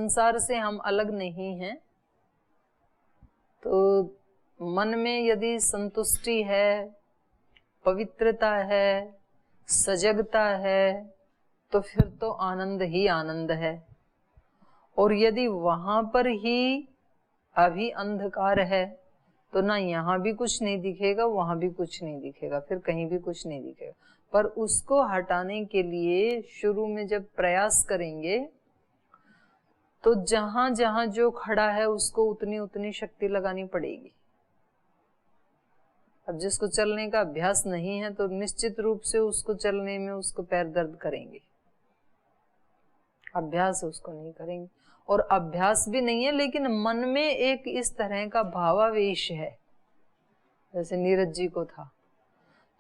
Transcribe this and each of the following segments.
संसार से हम अलग नहीं हैं। तो मन में यदि संतुष्टि है, पवित्रता है, सजगता है, तो फिर तो आनंद ही आनंद है। और यदि वहां पर ही अभी अंधकार है तो ना यहाँ भी कुछ नहीं दिखेगा, वहां भी कुछ नहीं दिखेगा, फिर कहीं भी कुछ नहीं दिखेगा। पर उसको हटाने के लिए शुरू में जब प्रयास करेंगे तो जहां जहां जो खड़ा है उसको उतनी उतनी शक्ति लगानी पड़ेगी। अब जिसको चलने का अभ्यास नहीं है तो निश्चित रूप से उसको चलने में उसको पैर दर्द करेंगे, अभ्यास उसको नहीं करेंगे। और अभ्यास भी नहीं है, लेकिन मन में एक इस तरह का भावावेश है जैसे नीरज जी को था,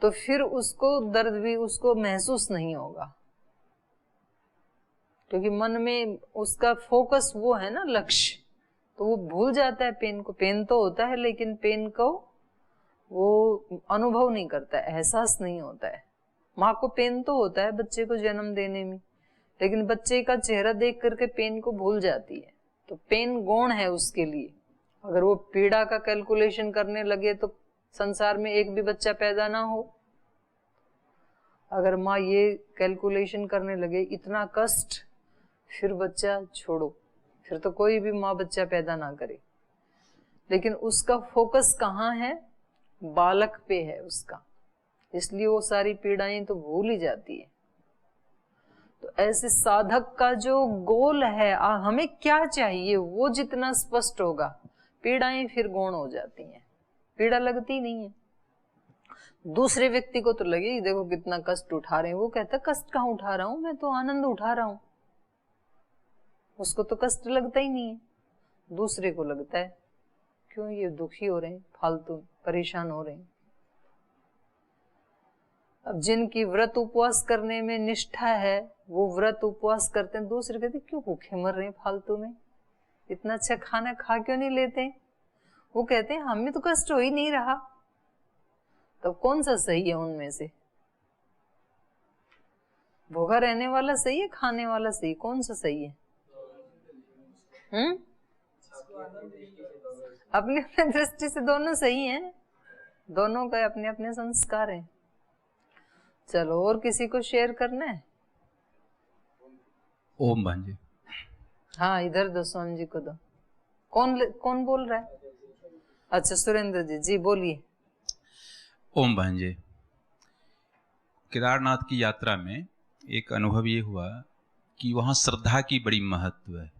तो फिर उसको दर्द भी उसको महसूस नहीं होगा, क्योंकि मन में उसका फोकस वो है ना, लक्ष्य। तो वो भूल जाता है पेन को। पेन तो होता है लेकिन पेन को वो अनुभव नहीं करता है, एहसास नहीं होता है। माँ को पेन तो होता है बच्चे को जन्म देने में, लेकिन बच्चे का चेहरा देख करके पेन को भूल जाती है। तो पेन गौण है उसके लिए। अगर वो पीड़ा का कैलकुलेशन करने लगे तो संसार में एक भी बच्चा पैदा ना हो। अगर माँ ये कैलकुलेशन करने लगे इतना कष्ट, फिर बच्चा छोड़ो, फिर तो कोई भी माँ बच्चा पैदा ना करे। लेकिन उसका फोकस कहाँ है? बालक पे है उसका, इसलिए वो सारी पीड़ाएं तो भूल ही जाती है। तो ऐसे साधक का जो गोल है, हमें क्या चाहिए, वो जितना स्पष्ट होगा, पीड़ाएं फिर गौण हो जाती हैं, पीड़ा लगती नहीं है। दूसरे व्यक्ति को तो लगे देखो कितना कष्ट उठा रहे हैं, वो कहता कष्ट कहाँ उठा रहा हूं, मैं तो आनंद उठा रहा हूं। उसको तो कष्ट लगता ही नहीं है, दूसरे को लगता है क्यों ये दुखी हो रहे हैं, फालतू परेशान हो रहे हैं। अब जिनकी व्रत उपवास करने में निष्ठा है, वो व्रत उपवास करते हैं, दूसरे कहते क्यों भूखे मर रहे हैं फालतू में, इतना अच्छा खाना खा क्यों नहीं लेते? वो कहते हैं हमें तो कष्ट हो ही नहीं रहा। तो कौन सा सही है उनमें से? भूखा रहने वाला सही है, खाने वाला सही, कौन सा सही है? अपने अपने दृष्टि से दोनों सही हैं, दोनों का अपने अपने संस्कार हैं। चलो और किसी को शेयर करना है? ओम भांजे। हाँ इधर दो, स्वामी जी को दो। कौन बोल रहा है? अच्छा सुरेंद्र जी, जी बोलिए। ओम भांजे। केदारनाथ की यात्रा में एक अनुभव ये हुआ कि वहाँ श्रद्धा की बड़ी महत्व है।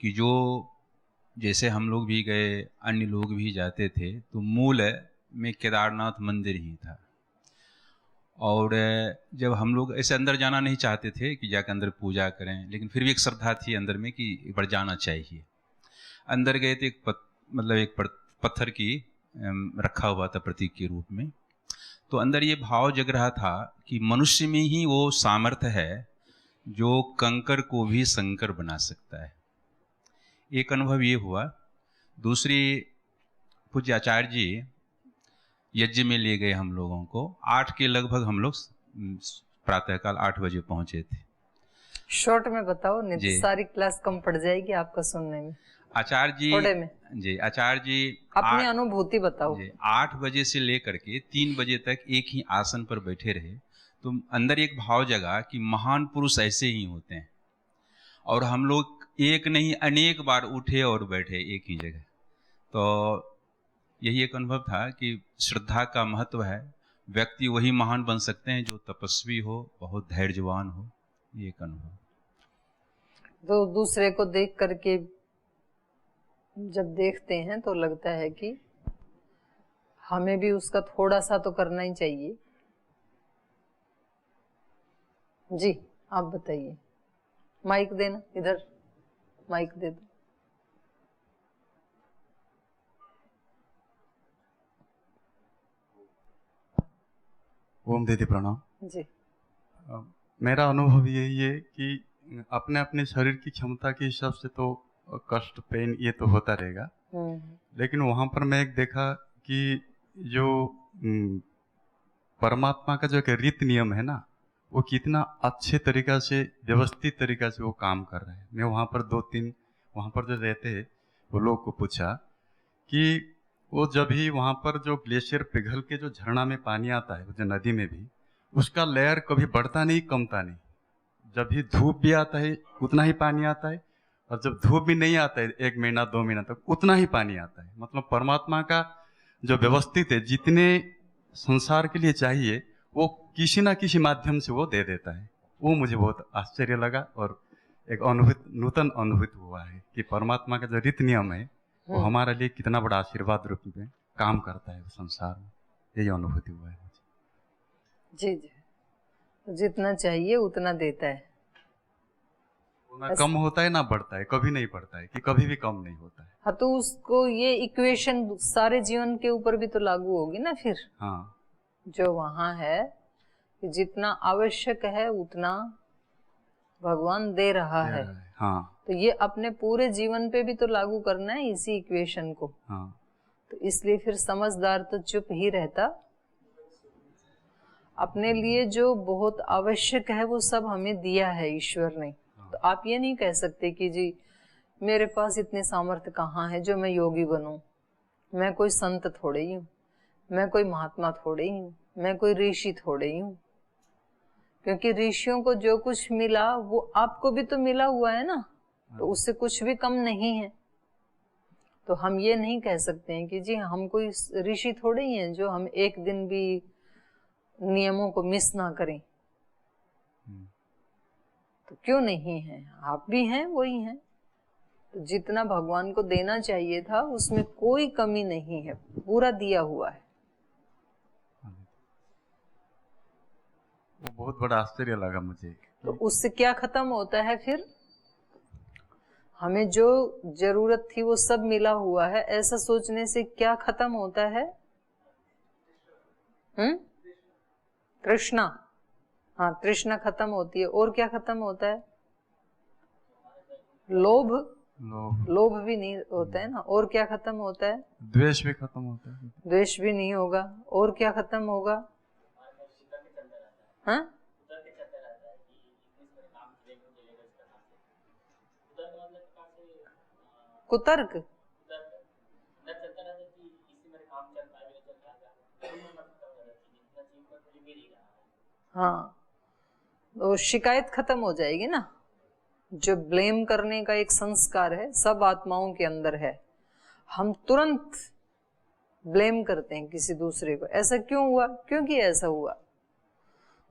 कि जो जैसे हम लोग भी गए, अन्य लोग भी जाते थे, तो मूल में केदारनाथ मंदिर ही था। और जब हम लोग ऐसे अंदर जाना नहीं चाहते थे कि जाकर अंदर पूजा करें, लेकिन फिर भी एक श्रद्धा थी अंदर में कि एक बार जाना चाहिए। अंदर गए थे, एक पत्थर की रखा हुआ था प्रतीक के रूप में। तो अंदर ये भाव जग रहा था कि मनुष्य में ही वो सामर्थ्य है जो कंकर को भी शंकर बना सकता है। एक अनुभव ये हुआ। दूसरी, पूज्य आचार्य जी यज्ञ में ले गए हम लोगों को। 8 के लगभग हम लोग प्रातःकाल 8 बजे पहुंचे थे। शॉर्ट में बताओ, नहीं तो सारी क्लास कम पड़ जाएगी आपका सुनने में। आचार्य जी थोड़े में जी, आचार्य जी अपनी अनुभूति बताओ जी। 8 बजे से लेकर के 3 बजे तक एक ही आसन पर बैठे रहे। तो अंदर एक भाव जगा कि महान पुरुष ऐसे ही होते हैं, और हम लोग एक नहीं अनेक बार उठे और बैठे एक ही जगह। तो यही एक अनुभव था कि श्रद्धा का महत्व है। व्यक्ति वही महान बन सकते हैं जो तपस्वी हो, बहुत धैर्यवान हो। ये एक अनुभव। तो दूसरे को देख करके जब देखते हैं तो लगता है कि हमें भी उसका थोड़ा सा तो करना ही चाहिए। जी आप बताइए। माइक देना, इधर माइक दे दो। ओम दीदी प्रणाम जी। मेरा अनुभव यही है कि अपने अपने शरीर की क्षमता के हिसाब से तो कष्ट, पेन ये तो होता रहेगा। लेकिन वहाँ पर मैं एक देखा कि जो परमात्मा का जो एक रीत नियम है ना, वो कितना अच्छे तरीका से, व्यवस्थित तरीका से वो काम कर रहे हैं। मैं वहाँ पर 2-3 वहाँ पर जो रहते हैं वो लोग को पूछा कि वो जब भी वहाँ पर जो ग्लेशियर पिघल के जो झरना में पानी आता है, जो नदी में भी, उसका लेयर कभी बढ़ता नहीं, कमता नहीं। जब भी धूप भी आता है उतना ही पानी आता है, और जब धूप भी नहीं आता है 1 महीना 2 महीना तक, उतना ही पानी आता है। मतलब परमात्मा का जो व्यवस्थित है, जितने संसार के लिए चाहिए वो किसी ना किसी माध्यम से वो दे देता है। वो मुझे बहुत आश्चर्य लगा और एक नूतन अनुभूति हुआ है कि परमात्मा का जो रीति नियम है वो हमारे लिए कितना बड़ा आशीर्वाद रूप में काम करता है संसार में। यही अनुभूति हुआ है मुझे। जी जी, जितना चाहिए उतना देता है, ना कम होता है ना बढ़ता है, कभी नहीं बढ़ता है कि कभी भी कम नहीं होता है। हाँ, तो उसको ये इक्वेशन सारे जीवन के ऊपर भी तो लागू होगी ना फिर। हाँ, जो वहाँ है कि जितना आवश्यक है उतना भगवान दे रहा है। हाँ, तो ये अपने पूरे जीवन पे भी तो लागू करना है इसी इक्वेशन को। हाँ, तो इसलिए फिर समझदार तो चुप ही रहता। अपने लिए जो बहुत आवश्यक है वो सब हमें दिया है ईश्वर ने। तो आप ये नहीं कह सकते कि जी मेरे पास इतने सामर्थ्य कहाँ है जो मैं योगी बनूं, मैं कोई संत थोड़े ही हूँ, मैं कोई महात्मा थोड़े ही हूँ, मैं कोई ऋषि थोड़े ही हूँ। क्योंकि ऋषियों को जो कुछ मिला वो आपको भी तो मिला हुआ है ना, तो उससे कुछ भी कम नहीं है। तो हम ये नहीं कह सकते हैं कि जी हम कोई ऋषि थोड़े ही हैं जो हम एक दिन भी नियमों को मिस ना करें। तो क्यों नहीं है, आप भी हैं, वही हैं। तो जितना भगवान को देना चाहिए था उसमें कोई कमी नहीं है, पूरा दिया हुआ है। वो बहुत बड़ा आश्चर्य लगा मुझे। तो उससे क्या खत्म होता है फिर? हमें जो जरूरत थी वो सब मिला हुआ है, ऐसा सोचने से क्या खत्म होता है? तृष्णा। हाँ, तृष्णा खत्म होती है। और क्या खत्म होता है? लोभ। लोभ भी नहीं होता है ना। और क्या खत्म होता है? द्वेष भी खत्म होता है। द्वेष भी नहीं होगा। और क्या खत्म होगा? हाँ, कुतर्क। हाँ, तो शिकायत खत्म हो जाएगी ना। जो ब्लेम करने का एक संस्कार है सब आत्माओं के अंदर है, हम तुरंत ब्लेम करते हैं किसी दूसरे को। ऐसा क्यों हुआ? क्योंकि ऐसा हुआ।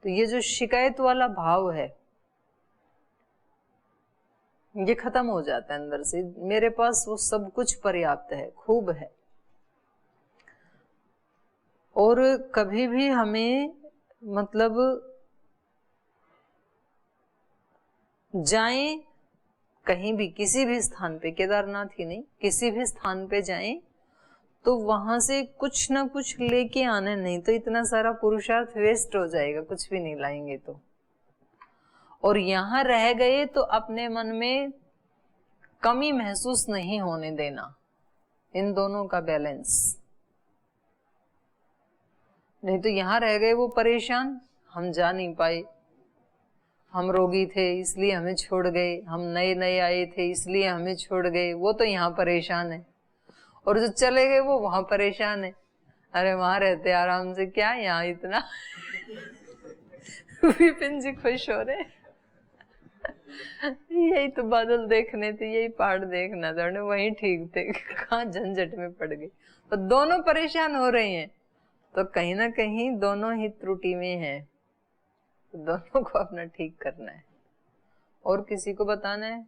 तो ये जो शिकायत वाला भाव है ये खत्म हो जाता है अंदर से। मेरे पास वो सब कुछ पर्याप्त है, खूब है। और कभी भी हमें मतलब जाएं कहीं भी, किसी भी स्थान पे, केदारनाथ ही नहीं, किसी भी स्थान पे जाएं तो वहां से कुछ ना कुछ लेके आना, नहीं तो इतना सारा पुरुषार्थ वेस्ट हो जाएगा, कुछ भी नहीं लाएंगे तो। और यहाँ रह गए तो अपने मन में कमी महसूस नहीं होने देना, इन दोनों का बैलेंस। नहीं तो यहाँ रह गए वो परेशान, हम जा नहीं पाए, हम रोगी थे इसलिए हमें छोड़ गए, हम नए नए आए थे इसलिए हमें छोड़ गए, वो तो यहाँ परेशान है। और जो चले गए वो वहां परेशान है, अरे वहां रहते आराम से, क्या यहाँ इतना। विपिन जी खुश हो रहे, यही तो बादल देखने थे, यही पहाड़ देखना था, वहीं ठीक थे, कहाँ झंझट में पड़ गए। तो दोनों परेशान हो रहे हैं, तो कहीं ना कहीं दोनों ही त्रुटि में है। तो दोनों को अपना ठीक करना है और किसी को बताना है।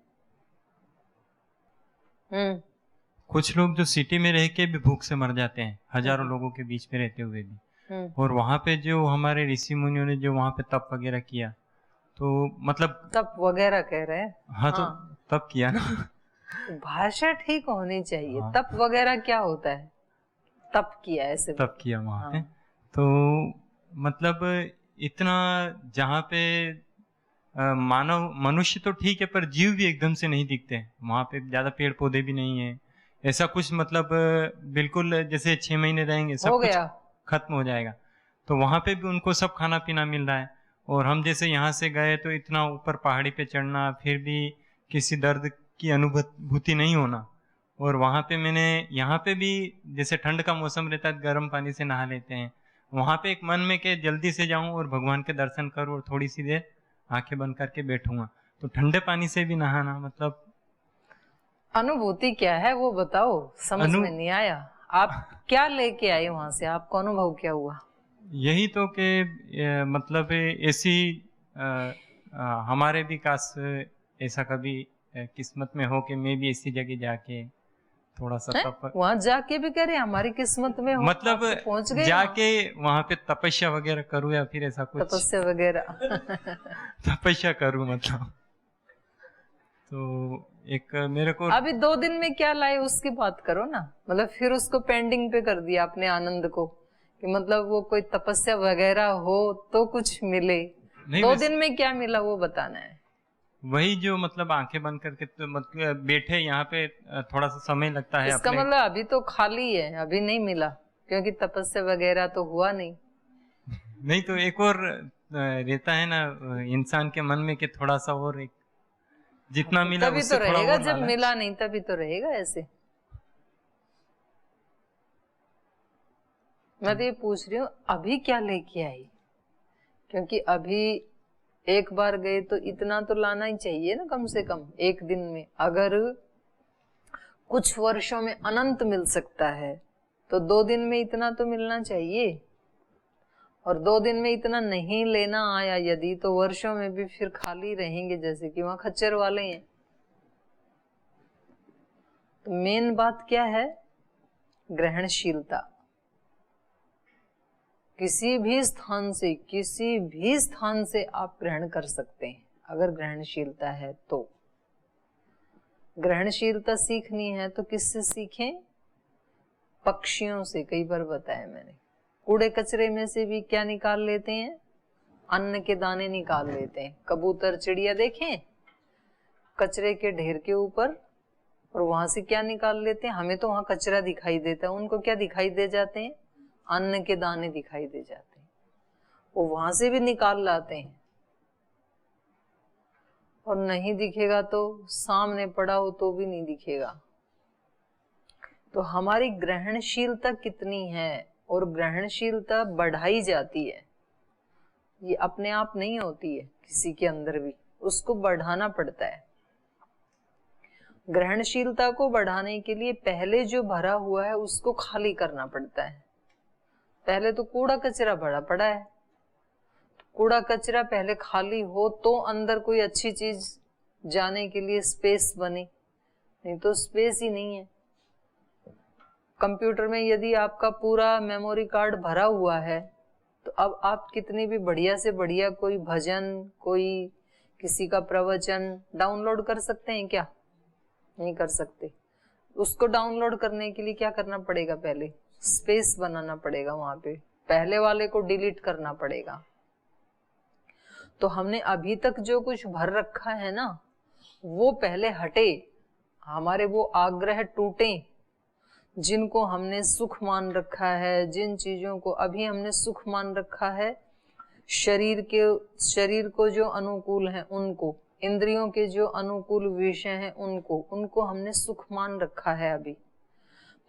कुछ लोग जो सिटी में रह के भी भूख से मर जाते हैं, हजारों लोगों के बीच में रहते हुए भी। और वहां पे जो हमारे ऋषि मुनियों ने जो वहां पे तप वगैरह किया, तो मतलब तप वगैरह कह रहे हैं। हाँ, तो तप किया ना। भाषा ठीक होनी चाहिए। तप वगैरह क्या होता है? तप किया, ऐसे तप किया वहां पे। तो मतलब इतना जहाँ पे मानव मनुष्य तो ठीक है, पर जीव भी एकदम से नहीं दिखते हैं वहां पे। ज्यादा पेड़ पौधे भी नहीं है, ऐसा कुछ मतलब बिल्कुल जैसे 6 महीने रहेंगे सब कुछ खत्म हो जाएगा। तो वहां पे भी उनको सब खाना पीना मिल रहा है, और हम जैसे यहाँ से गए तो इतना ऊपर पहाड़ी पे चढ़ना, फिर भी किसी दर्द की अनुभूति नहीं होना। और वहाँ पे मैंने, यहाँ पे भी जैसे ठंड का मौसम रहता है गर्म पानी से नहा लेते हैं, वहाँ पे एक मन में कि जल्दी से जाऊँ और भगवान के दर्शन करूँ और थोड़ी सी देर आंखें बंद करके बैठूंगा। तो ठंडे पानी से भी नहाना, मतलब अनुभूति क्या है वो बताओ, समझ में नहीं आया। आप क्या लेके आए वहां से, आपको अनुभव क्या हुआ? यही तो कि मतलब ऐसी हमारे भी काश ऐसा कभी किस्मत में हो कि मैं भी ऐसी जगह जाके थोड़ा सा वहां जाके भी कह रहे हमारी किस्मत में हो, मतलब पहुंच गए जाके वहां पे तपस्या वगैरह करूँ या फिर ऐसा कुछ तपस्या वगैरह तपस्या करूँ मतलब। तो एक मेरे को अभी 2 दिन में क्या लाए उसकी बात करो ना, मतलब फिर उसको पेंडिंग पे कर दिया अपने आनंद को कि मतलब वो कोई तपस्या वगैरह हो तो कुछ मिले। 2 दिन में क्या मिला वो बताना है। वही जो मतलब आंखें बंद करके तो मतलब बैठे यहाँ पे थोड़ा सा समय लगता है। इसका मतलब अभी तो खाली है, अभी नहीं मिला क्योंकि तपस्या वगैरह तो हुआ नहीं। नहीं तो एक और रहता है ना इंसान के मन में कि थोड़ा सा और एक जितना मिला तभी उससे तो थोड़ा रहेगा, और जब मिला नहीं तभी तो रहेगा ऐसे। मैं तो ये पूछ रही हूँ अभी क्या लेके आई, क्योंकि अभी एक बार गए तो इतना तो लाना ही चाहिए ना कम से कम एक दिन में। अगर कुछ वर्षों में अनंत मिल सकता है तो 2 दिन में इतना तो मिलना चाहिए। और 2 दिन में इतना नहीं लेना आया यदि, तो वर्षों में भी फिर खाली रहेंगे, जैसे कि वहां खच्चर वाले हैं। तो मेन बात क्या है? ग्रहणशीलता। किसी भी स्थान से आप ग्रहण कर सकते हैं अगर ग्रहणशीलता है तो। ग्रहणशीलता सीखनी है तो किससे सीखें? पक्षियों से। कई बार बताया मैंने, कूड़े कचरे में से भी क्या निकाल लेते हैं? अन्न के दाने निकाल लेते हैं। कबूतर चिड़िया देखें कचरे के ढेर के ऊपर, और वहां से क्या निकाल लेते हैं? हमें तो वहां कचरा दिखाई देता है, उनको क्या दिखाई दे जाते हैं? अन्न के दाने दिखाई दे जाते हैं, वो वहां से भी निकाल लाते हैं। और नहीं दिखेगा तो सामने पड़ा हो तो भी नहीं दिखेगा। तो हमारी ग्रहणशीलता कितनी है, और ग्रहणशीलता बढ़ाई जाती है, ये अपने आप नहीं होती है, किसी के अंदर भी उसको बढ़ाना पड़ता है। ग्रहणशीलता को बढ़ाने के लिए पहले जो भरा हुआ है उसको खाली करना पड़ता है। पहले तो कूड़ा कचरा भरा पड़ा है, कूड़ा कचरा पहले खाली हो तो अंदर कोई अच्छी चीज जाने के लिए स्पेस बने, नहीं तो स्पेस ही नहीं है। कंप्यूटर में यदि आपका पूरा मेमोरी कार्ड भरा हुआ है तो अब आप कितनी भी बढ़िया से बढ़िया कोई भजन, कोई किसी का प्रवचन डाउनलोड कर सकते हैं क्या? नहीं कर सकते। उसको डाउनलोड करने के लिए क्या करना पड़ेगा? पहले स्पेस बनाना पड़ेगा, वहां पे पहले वाले को डिलीट करना पड़ेगा। तो हमने अभी तक जो कुछ भर रखा है ना वो पहले हटे, हमारे वो आग्रह टूटे जिनको हमने सुख मान रखा है, जिन चीजों को अभी हमने सुख मान रखा है, शरीर को जो अनुकूल है उनको, इंद्रियों के जो अनुकूल विषय हैं उनको हमने सुख मान रखा है अभी।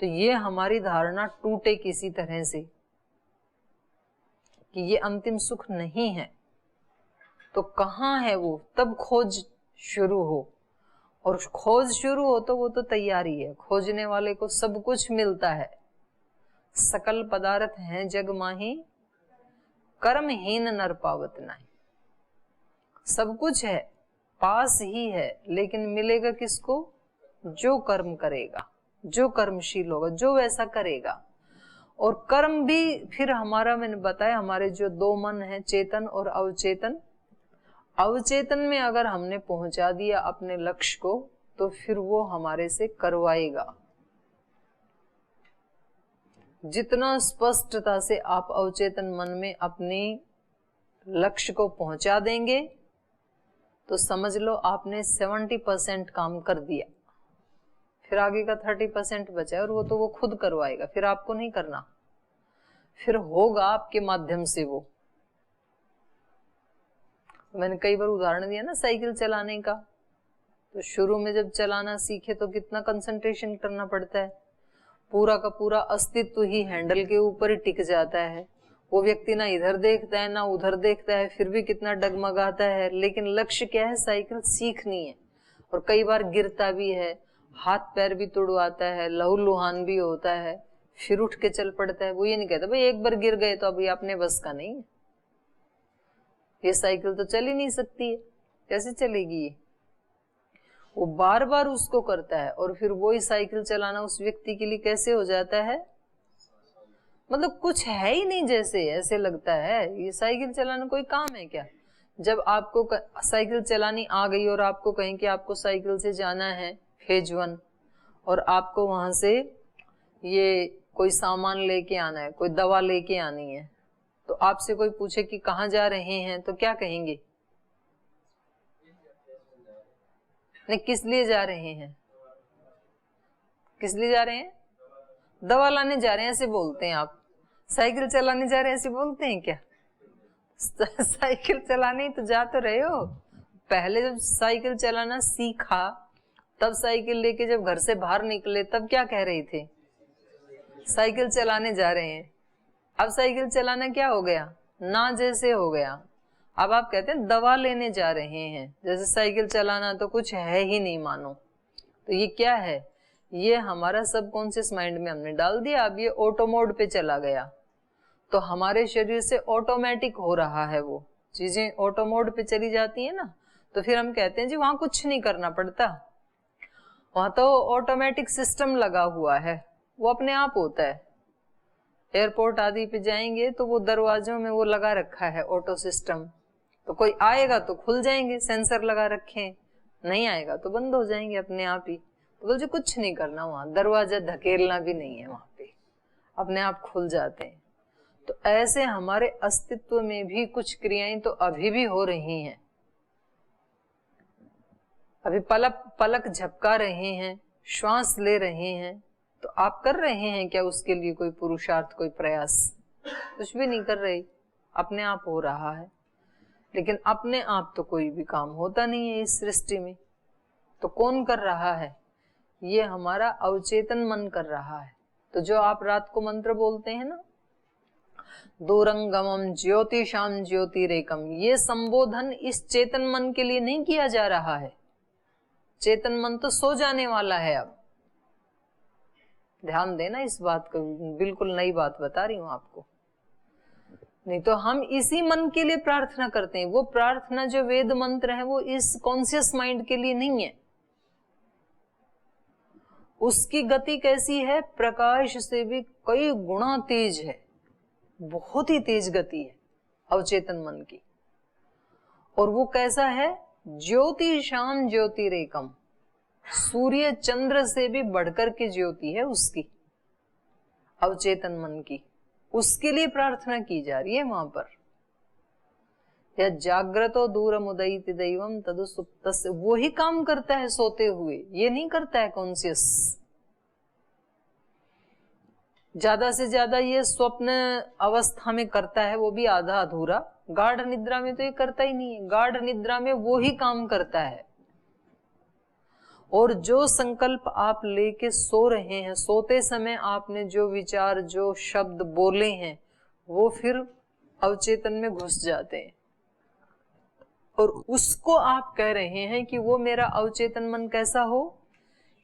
तो ये हमारी धारणा टूटे किसी तरह से कि ये अंतिम सुख नहीं है। तो कहाँ है वो? तब खोज शुरू हो, और खोज शुरू हो तो वो तो तैयारी है। खोजने वाले को सब कुछ मिलता है। सकल पदार्थ हैं जग माही, कर्महीन नर पावत नहीं। सब कुछ है, पास ही है, लेकिन मिलेगा किसको? जो कर्म करेगा, जो कर्मशील होगा, जो वैसा करेगा। और कर्म भी फिर हमारा, मैंने बताया हमारे जो 2 मन है, चेतन और अवचेतन। अवचेतन में अगर हमने पहुंचा दिया अपने लक्ष्य को तो फिर वो हमारे से करवाएगा। जितना स्पष्टता से आप अवचेतन मन में अपने लक्ष्य को पहुंचा देंगे तो समझ लो आपने 70% काम कर दिया। फिर आगे का 30% बचा है, और वो तो वो खुद करवाएगा, फिर आपको नहीं करना, फिर होगा आपके माध्यम से वो। मैंने कई बार उदाहरण दिया ना साइकिल चलाने का, तो शुरू में जब चलाना सीखे तो कितना कंसंट्रेशन करना पड़ता है, पूरा का पूरा अस्तित्व ही हैंडल के ऊपर ही टिक जाता है। वो व्यक्ति ना इधर देखता है ना उधर देखता है, फिर भी कितना डगमगाता है, लेकिन लक्ष्य क्या है? साइकिल सीखनी है। और कई बार गिरता भी है, हाथ पैर भी तुड़वाता है, लहूलुहान भी होता है, फिर उठ के चल पड़ता है। वो ये नहीं कहता भाई एक बार गिर गए तो अभी अपने बस का नहीं है, ये साइकिल तो चल ही नहीं सकती है, कैसे चलेगी ये? वो बार बार उसको करता है और फिर वही साइकिल चलाना उस व्यक्ति के लिए कैसे हो जाता है? मतलब कुछ है ही नहीं जैसे, ऐसे लगता है ये साइकिल चलाना कोई काम है क्या? जब आपको साइकिल चलानी आ गई और आपको कहें कि आपको साइकिल से जाना है फेज 1 और आपको वहां से ये कोई सामान लेके आना है, कोई दवा लेके आनी है, तो आपसे कोई पूछे कि कहाँ जा रहे हैं तो क्या कहेंगे? नहीं, किस लिए जा रहे हैं? किस लिए जा रहे हैं? दवा लाने जा रहे हैं ऐसे बोलते हैं आप। साइकिल चलाने जा रहे हैं ऐसे बोलते हैं क्या? साइकिल चलाने तो जा तो रहे हो। पहले जब साइकिल चलाना सीखा तब साइकिल लेके जब घर से बाहर निकले तब क्या कह रहे थे? साइकिल चलाने जा रहे हैं। अब साइकिल चलाना क्या हो गया? ना जैसे हो गया। अब आप कहते हैं दवा लेने जा रहे हैं, जैसे साइकिल चलाना तो कुछ है ही नहीं मानो। तो ये क्या है? ये हमारा सबकॉन्शियस माइंड में हमने डाल दिया। अब ये ऑटो मोड पे चला गया तो हमारे शरीर से ऑटोमेटिक हो रहा है, वो चीजें ऑटो मोड पे चली जाती है ना, तो फिर हम कहते हैं जी वहां कुछ नहीं करना पड़ता, वहां तो ऑटोमेटिक सिस्टम लगा हुआ है, वो अपने आप होता है। एयरपोर्ट आदि पे जाएंगे तो वो दरवाजों में वो लगा रखा है ऑटो सिस्टम, तो कोई आएगा तो खुल जाएंगे, सेंसर लगा रखे हैं, नहीं आएगा तो बंद हो जाएंगे अपने आप ही। तो बोल जो कुछ नहीं करना, वहां दरवाजा धकेलना भी नहीं है, वहां पे अपने आप खुल जाते हैं। तो ऐसे हमारे अस्तित्व में भी कुछ क्रियाएं तो अभी भी हो रही हैं। अभी पलक झपका रहे हैं, श्वास ले रहे हैं, तो आप कर रहे हैं क्या उसके लिए कोई पुरुषार्थ, कोई प्रयास? कुछ भी नहीं कर रहे, अपने आप हो रहा है। लेकिन अपने आप तो कोई भी काम होता नहीं है इस सृष्टि में, तो कौन कर रहा है? ये हमारा अवचेतन मन कर रहा है। तो जो आप रात को मंत्र बोलते हैं ना, दूरंगमम ज्योतिषाम ज्योतिरेकम, ये संबोधन इस चेतन मन के लिए नहीं किया जा रहा है। चेतन मन तो सो जाने वाला है। अब ध्यान देना इस बात को, बिल्कुल नई बात बता रही हूं आपको। नहीं तो हम इसी मन के लिए प्रार्थना करते हैं। वो प्रार्थना जो वेद मंत्र है वो इस कॉन्शियस माइंड के लिए नहीं है। उसकी गति कैसी है? प्रकाश से भी कई गुना तेज है, बहुत ही तेज गति है अवचेतन मन की। और वो कैसा है? ज्योतिषाम ज्योतिरेकम, सूर्य चंद्र से भी बढ़कर के ज्योति है उसकी, अवचेतन मन की। उसके लिए प्रार्थना की जा रही है वहां पर। या जाग्रतो दूरम उदयति दैवम तदु सुप्तस्य, वो ही काम करता है सोते हुए, ये नहीं करता है कॉन्शियस। ज्यादा से ज्यादा ये स्वप्न अवस्था में करता है, वो भी आधा अधूरा। गाढ़ निद्रा में तो ये करता ही नहीं है। गाढ़ निद्रा में वो ही काम करता है। और जो संकल्प आप लेके सो रहे हैं, सोते समय आपने जो विचार, जो शब्द बोले हैं, वो फिर अवचेतन में घुस जाते हैं। और उसको आप कह रहे हैं कि वो मेरा अवचेतन मन कैसा हो?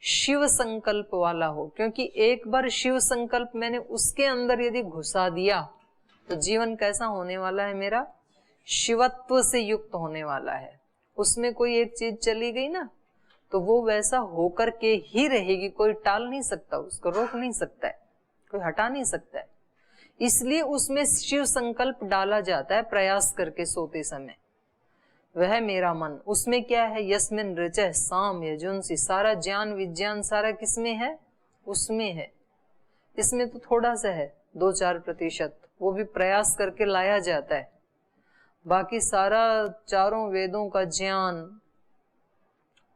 शिव संकल्प वाला हो। क्योंकि एक बार शिव संकल्प मैंने उसके अंदर यदि घुसा दिया तो जीवन कैसा होने वाला है मेरा? शिवत्व से युक्त होने वाला है। उसमें कोई एक चीज चली गई ना तो वो वैसा होकर के ही रहेगी, कोई टाल नहीं सकता, उसको रोक नहीं सकता है, कोई हटा नहीं सकता है। इसलिए उसमें शिव संकल्प डाला जाता है प्रयास करके सोते समय। वह मेरा मन, उसमें क्या है? यस्मिन ऋचः साम यजुंसि, सारा ज्ञान विज्ञान सारा किसमें है? उसमें है। इसमें तो थोड़ा सा है, 2-4%, वो भी प्रयास करके लाया जाता है। बाकी सारा चारों वेदों का ज्ञान,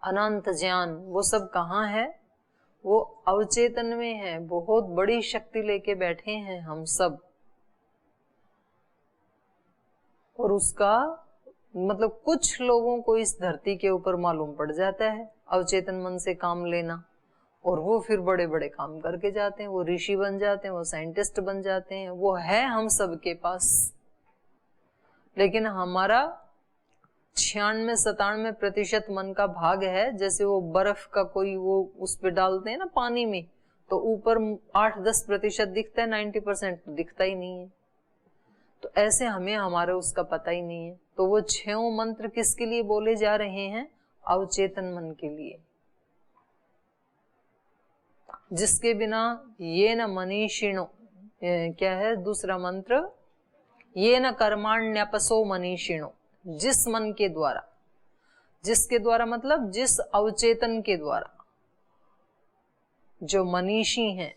अनंत ज्ञान, वो सब कहाँ है? वो अवचेतन में है। बहुत बड़ी शक्ति लेके बैठे हैं हम सब, और उसका मतलब कुछ लोगों को इस धरती के ऊपर मालूम पड़ जाता है अवचेतन मन से काम लेना, और वो फिर बड़े बड़े काम करके जाते हैं, वो ऋषि बन जाते हैं, वो साइंटिस्ट बन जाते हैं, वो है हम सबके पास। लेकिन हमारा 96-97% मन का भाग है। जैसे वो बर्फ का कोई वो उस पे डालते हैं ना पानी में, तो ऊपर 8-10% दिखता है, 90% तो दिखता ही नहीं है। तो ऐसे हमें हमारे उसका पता ही नहीं है। तो वो 6 मंत्र किसके लिए बोले जा रहे हैं? अवचेतन मन के लिए, जिसके बिना ये न मनीषिणो, क्या है दूसरा मंत्र? ये न कर्माण्यपसो मनीषिणो, जिस मन के द्वारा, जिसके द्वारा मतलब जिस अवचेतन के द्वारा, जो मनीषी हैं,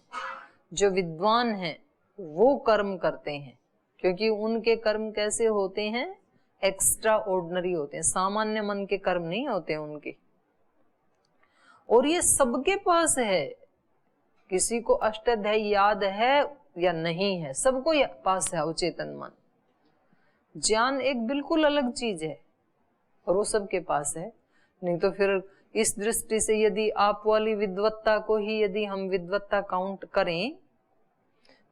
जो विद्वान हैं, वो कर्म करते हैं। क्योंकि उनके कर्म कैसे होते हैं? एक्स्ट्रा ऑर्डिनरी होते हैं, सामान्य मन के कर्म नहीं होते उनके। और ये सबके पास है, किसी को अष्टाध्यायी याद है या नहीं है, सबको पास है अवचेतन मन। ज्ञान एक बिल्कुल अलग चीज है और वो सबके पास है। नहीं तो फिर इस दृष्टि से यदि आप वाली विद्वत्ता को ही यदि हम विद्वत्ता काउंट करें,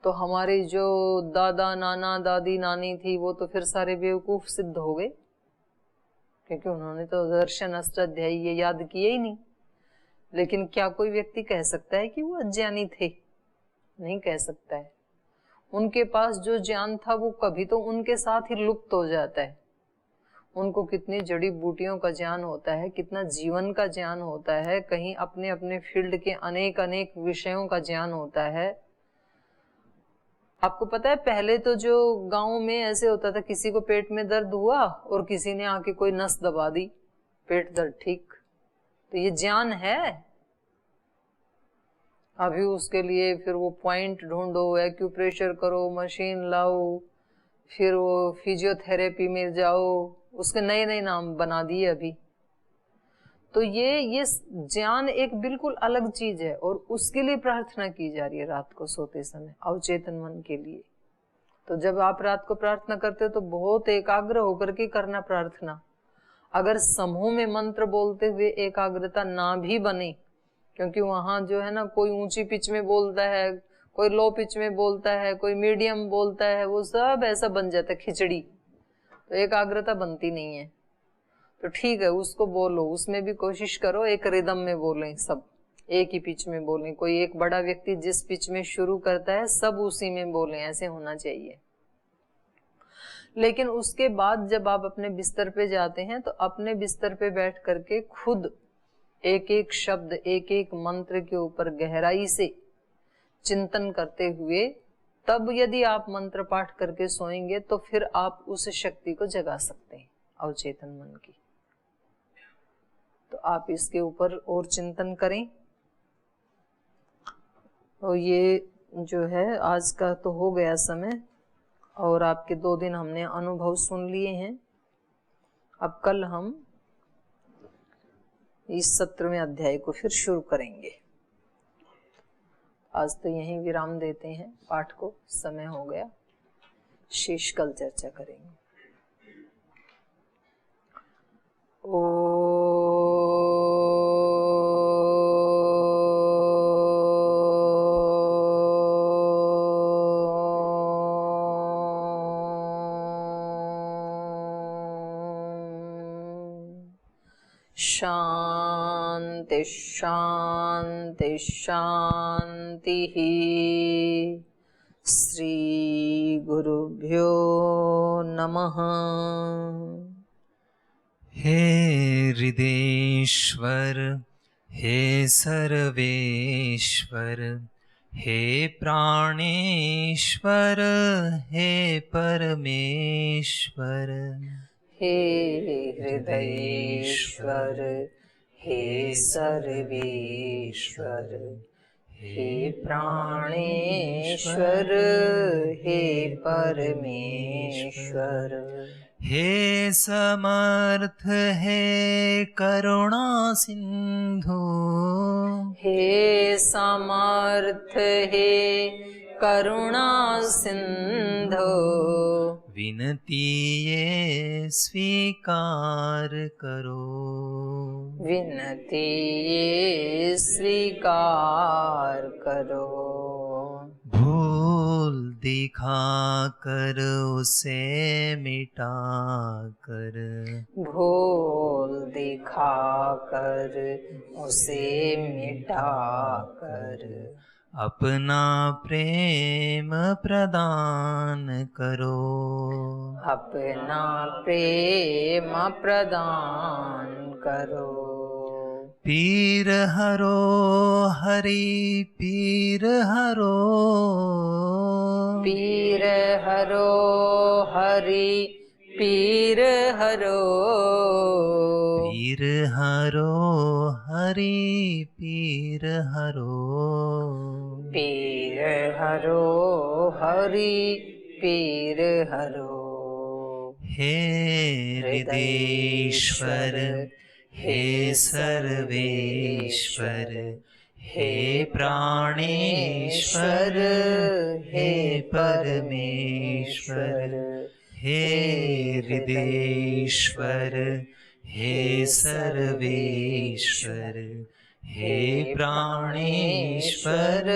तो हमारे जो दादा नाना दादी नानी थी वो तो फिर सारे बेवकूफ सिद्ध हो गए, क्योंकि उन्होंने तो दर्शन अष्टाध्यायी ये याद किए ही नहीं। लेकिन क्या कोई व्यक्ति कह सकता है कि वो अज्ञानी थे? नहीं कह सकता है। उनके पास जो ज्ञान था वो कभी तो उनके साथ ही लुप्त हो जाता है। उनको कितनी जड़ी बूटियों का ज्ञान होता है, कितना जीवन का ज्ञान होता है, कहीं अपने अपने फील्ड के अनेक अनेक विषयों का ज्ञान होता है। आपको पता है पहले तो जो गांव में ऐसे होता था, किसी को पेट में दर्द हुआ और किसी ने आके कोई नस दबा दी, पेट दर्द ठीक। तो ये ज्ञान है। अभी उसके लिए फिर वो पॉइंट ढूंढो, एक्यूप्रेशर करो, मशीन लाओ, फिर वो फिजियोथेरेपी में जाओ, उसके नए नए नाम बना दिए अभी। तो ये ज्ञान एक बिल्कुल अलग चीज है, और उसके लिए प्रार्थना की जा रही है रात को सोते समय, अवचेतन मन के लिए। तो जब आप रात को प्रार्थना करते हो तो बहुत एकाग्र होकर के करना प्रार्थना। अगर समूह में मंत्र बोलते हुए एकाग्रता ना भी बने, क्योंकि वहां जो है ना, कोई ऊंची पिच में बोलता है, कोई लो पिच में बोलता है, कोई मीडियम बोलता है, वो सब ऐसा बन जाता है खिचड़ी, तो एकाग्रता बनती नहीं है। तो ठीक है, उसको बोलो, उसमें भी कोशिश करो एक रिदम में बोलें, सब एक ही पिच में बोलें। कोई एक बड़ा व्यक्ति जिस पिच में शुरू करता है सब उसी में बोलें, ऐसे होना चाहिए। लेकिन उसके बाद जब आप अपने बिस्तर पे जाते हैं तो अपने बिस्तर पे बैठ करके खुद एक एक शब्द, एक एक मंत्र के ऊपर गहराई से चिंतन करते हुए, तब यदि आप मंत्र पाठ करके सोएंगे तो फिर आप उस शक्ति को जगा सकते हैं, अवचेतन मन की। तो आप इसके ऊपर और चिंतन करें। और ये जो है आज का तो हो गया समय, और आपके 2 दिन हमने अनुभव सुन लिए हैं। अब कल हम इस 17वें अध्याय को फिर शुरू करेंगे। आज तो यहीं विराम देते हैं पाठ को, समय हो गया। शेष कल चर्चा करेंगे। शांति शांति शांति। श्री गुरुभ्यो नमः। हे हृदेश्वर, हे सर्वेश्वर, हे प्राणेश्वर, हे परमेश्वर। हे हृदयेश्वर, हे सर्वेश्वर, हे प्राणेश्वर, हे परमेश्वर। हे समर्थ, हे करुणा सिंधु, हे समर्थ, हे करुणा सिंधु। विनती ये स्वीकार करो, विनती ये स्वीकार करो। भूल दिखा कर उसे मिटा कर, भूल दिखा कर उसे मिटा कर, अपना प्रेम प्रदान करो, अपना प्रेम प्रदान करो। पीर हरो हरि पीर हरो, पीर हरो हरि पीर हरो, पीर हरो हरि पीर हरो, पीर हरो हरि पीर हरो। हे हृदयेश्वर हे सर्वेश्वर, हे प्राणेश्वर हे परमेश्वर, हे हृदयेश्वर हे सर्वेश्वर, हे प्राणेश्वर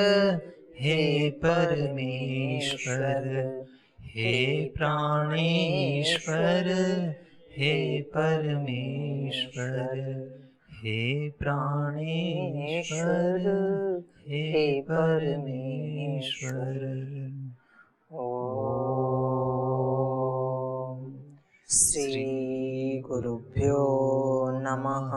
हे परमेश्वर, हे प्राणेश्वर हे परमेश्वर, हे प्राणेश्वर हे परमेश्वर। ओम श्री गुरुभ्यो नमः।